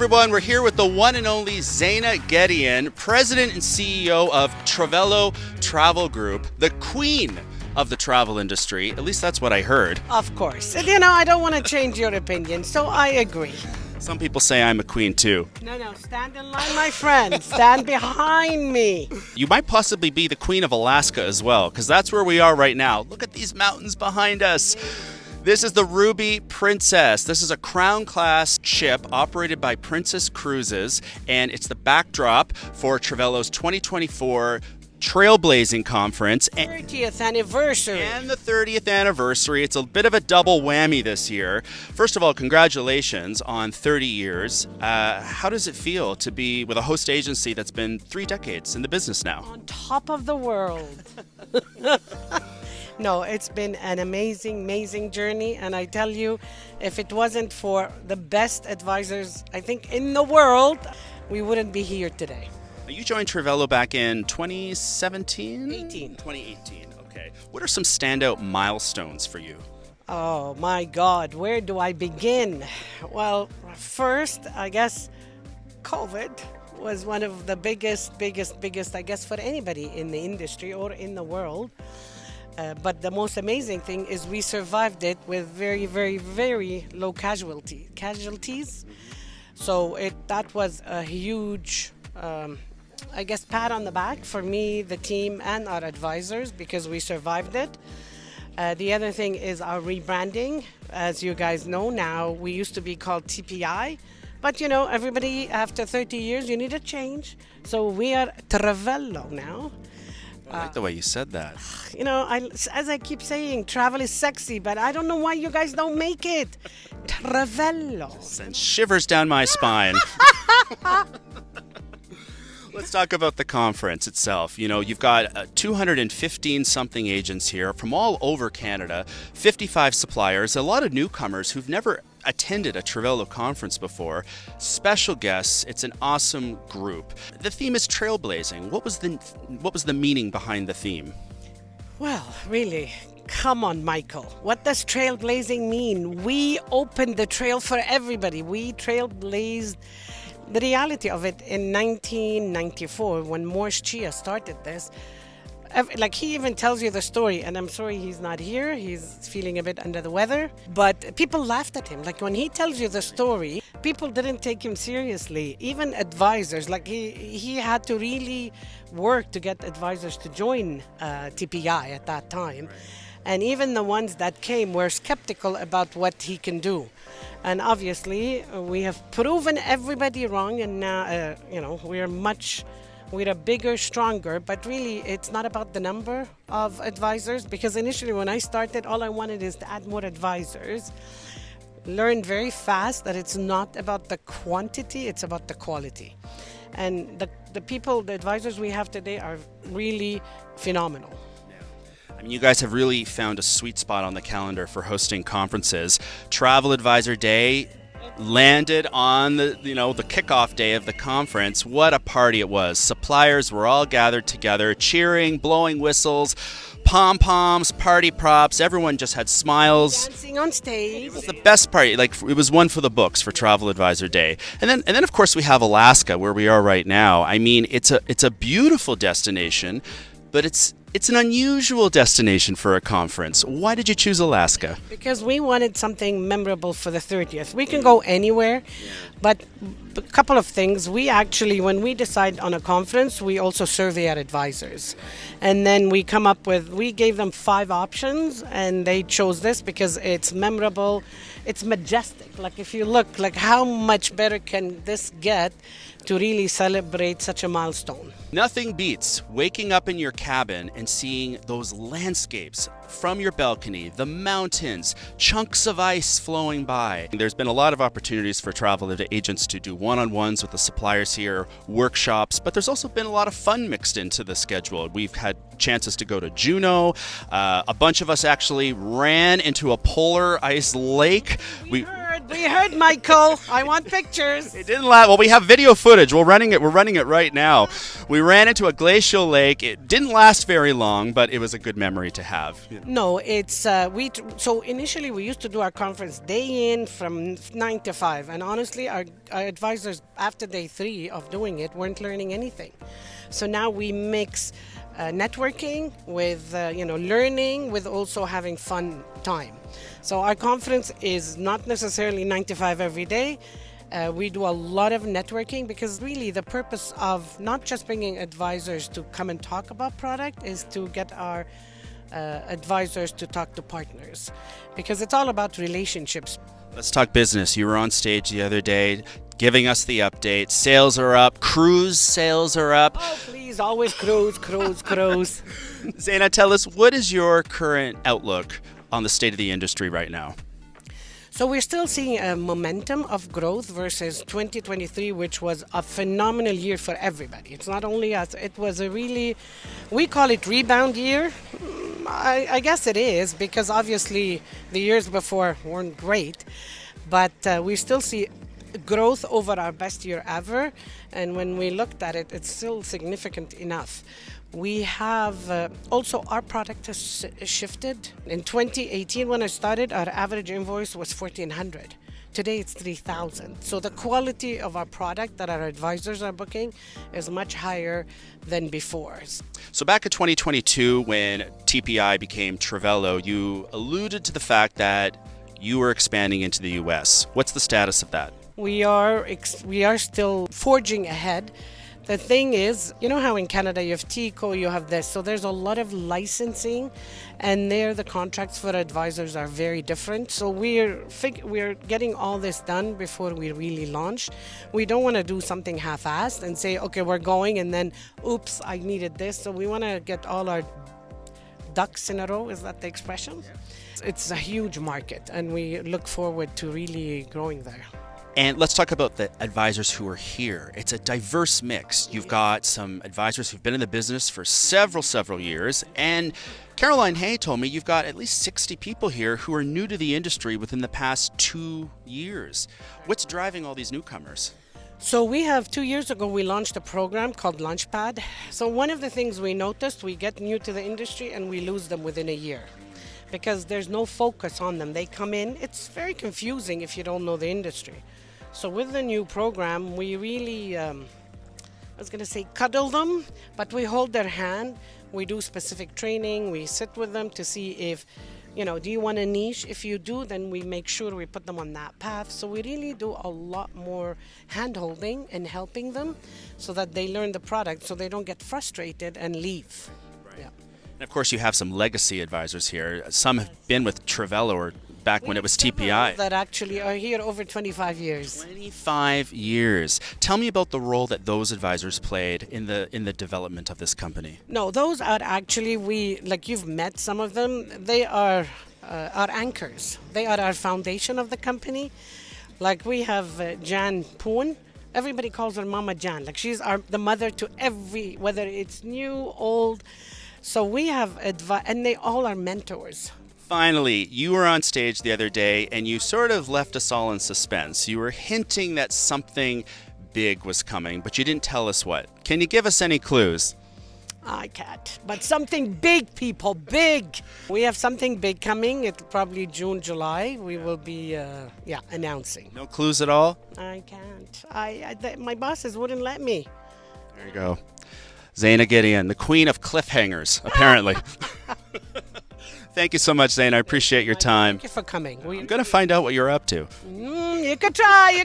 everyone. We're here with the one and only Zeina Gedeon, President and CEO of Trevello Travel Group, the queen of the travel industry. At least that's what I heard. Of course. And I don't want to change your opinion, so I agree. Some people say I'm a queen too. No, stand in line, my friend. Stand behind me. You might possibly be the queen of Alaska as well, because that's where we are right now. Look at these mountains behind us. This is the Ruby Princess. This is a Crown-class ship operated by Princess Cruises, and it's the backdrop for Trevello's 2024 Trailblazing conference. 30th anniversary. And the 30th anniversary. It's a bit of a double whammy this year. First of all, congratulations on 30 years. How does it feel to be with a host agency that's been 3 decades in the business now? On top of the world. No, it's been an amazing journey, and I tell you, if it wasn't for the best advisors, I think, in the world, we wouldn't be here today. You joined Trevello back in 2017? 2018, okay. What are some standout milestones for you? Oh my God, where do I begin? Well, first, I guess COVID was one of the biggest, I guess, for anybody in the industry or in the world. But the most amazing thing is we survived it with very low casualties. So that was a huge, I guess, pat on the back for me, the team, and our advisors, because we survived it. The other thing is our rebranding. As you guys know now, we used to be called TPI. But everybody, after 30 years, you need a change. So we are Trevello now. I like the way you said that. As I keep saying, travel is sexy, but I don't know why you guys don't make it. Trevello. Sends shivers down my spine. Let's talk about the conference itself. You've got 215 something agents here from all over Canada, 55 suppliers, a lot of newcomers who've never attended a Trevello conference before, special guests. It's an awesome group. The theme is Trailblazing. What was the meaning behind the theme? Well, really, come on, Michael. What does trailblazing mean? We opened the trail for everybody. We trailblazed. The reality of it, in 1994, when Morris Chia started this, he even tells you the story, and I'm sorry he's not here. He's feeling a bit under the weather. But people laughed at him. When he tells you the story, people didn't take him seriously. Even advisors, he had to really work to get advisors to join TPI at that time. Right. And even the ones that came were skeptical about what he can do. And obviously, we have proven everybody wrong, and now, we're a bigger, stronger, but really it's not about the number of advisors, because initially when I started, all I wanted is to add more advisors. Learned very fast that it's not about the quantity, it's about the quality. And the advisors we have today are really phenomenal. You guys have really found a sweet spot on the calendar for hosting conferences. Travel Advisor Day landed on the kickoff day of the conference. What a party it was. Suppliers were all gathered together, cheering, blowing whistles, pom-poms, party props. Everyone just had smiles. Dancing on stage. It was the best party. It was one for the books for Travel Advisor Day. And then of course we have Alaska, where we are right now. I mean, it's a beautiful destination, but it's an unusual destination for a conference. Why did you choose Alaska? Because we wanted something memorable for the 30th. We can go anywhere, but a couple of things. We actually, when we decide on a conference, we also survey our advisors. And then we gave them 5 options, and they chose this because it's memorable, it's majestic. If you look, how much better can this get to really celebrate such a milestone? Nothing beats waking up in your cabin and seeing those landscapes from your balcony, the mountains, chunks of ice flowing by. There's been a lot of opportunities for travel agents to do one-on-ones with the suppliers here, workshops, but there's also been a lot of fun mixed into the schedule. We've had chances to go to Juneau. A bunch of us actually ran into a polar ice lake. We heard We heard, Michael. I want pictures. It didn't last. Well, we have video footage. We're running it right now. We ran into a glacial lake. It didn't last very long, but it was a good memory to have. No, it's so initially we used to do our conference day in from 9 to 5, and honestly our advisors after day 3 of doing it weren't learning anything. So now we mix networking with learning with also having fun time. So our conference is not necessarily 9 to 5 every day. We do a lot of networking because really the purpose of not just bringing advisors to come and talk about product is to get our advisors to talk to partners, because it's all about relationships. Let's talk business. You were on stage the other day giving us the update. Sales are up. Cruise sales are up. Oh, please, always cruise. Zeina, tell us, what is your current outlook on the state of the industry right now? So we're still seeing a momentum of growth versus 2023, which was a phenomenal year for everybody. It's not only us. It was a really, we call it rebound year. I guess it is, because obviously the years before weren't great. But we still see growth over our best year ever. And when we looked at it, it's still significant enough. We have also our product has shifted. In 2018, when I started, our average invoice was $1,400. Today it's $3,000. So the quality of our product that our advisors are booking is much higher than before. So back in 2022, when TPI became Trevello, you alluded to the fact that you were expanding into the U.S. What's the status of that? We are still forging ahead. The thing is, you know how in Canada you have TICO, you have this, so there's a lot of licensing, and there the contracts for advisors are very different. So we're getting all this done before we really launch. We don't want to do something half-assed and say, okay, we're going, and then, oops, I needed this. So we want to get all our ducks in a row. Is that the expression? Yeah. It's a huge market, and we look forward to really growing there. And let's talk about the advisors who are here. It's a diverse mix. You've got some advisors who've been in the business for several years. And Caroline Hay told me you've got at least 60 people here who are new to the industry within the past 2 years. What's driving all these newcomers? So we have 2 years ago, we launched a program called Launchpad. So one of the things we noticed, we get new to the industry and we lose them within a year, because there's no focus on them. They come in, it's very confusing if you don't know the industry. So with the new program, we really, cuddle them, but we hold their hand. We do specific training. We sit with them to see if, do you want a niche? If you do, then we make sure we put them on that path. So we really do a lot more hand-holding and helping them so that they learn the product so they don't get frustrated and leave. Right. Yeah. And of course, you have some legacy advisors here. Some have been with Trevello or back when it was TPI. That actually are here over 25 years. 25 years. Tell me about the role that those advisors played in the development of this company. No, those are actually, you've met some of them. They are our anchors. They are our foundation of the company. Like we have Jan Poon. Everybody calls her Mama Jan. Like she's the mother to whether it's new, old. So we have and they all are mentors. Finally, you were on stage the other day and you sort of left us all in suspense. You were hinting that something big was coming, but you didn't tell us what. Can you give us any clues? I can't. But something big, people, big. We have something big coming. It's probably June, July. We will be, announcing. No clues at all? I can't. My bosses wouldn't let me. There you go. Zeina Gedeon, the queen of cliffhangers, apparently. Thank you so much, Zeina. I appreciate your time. Thank you for coming. I'm going to find out what you're up to. You could try.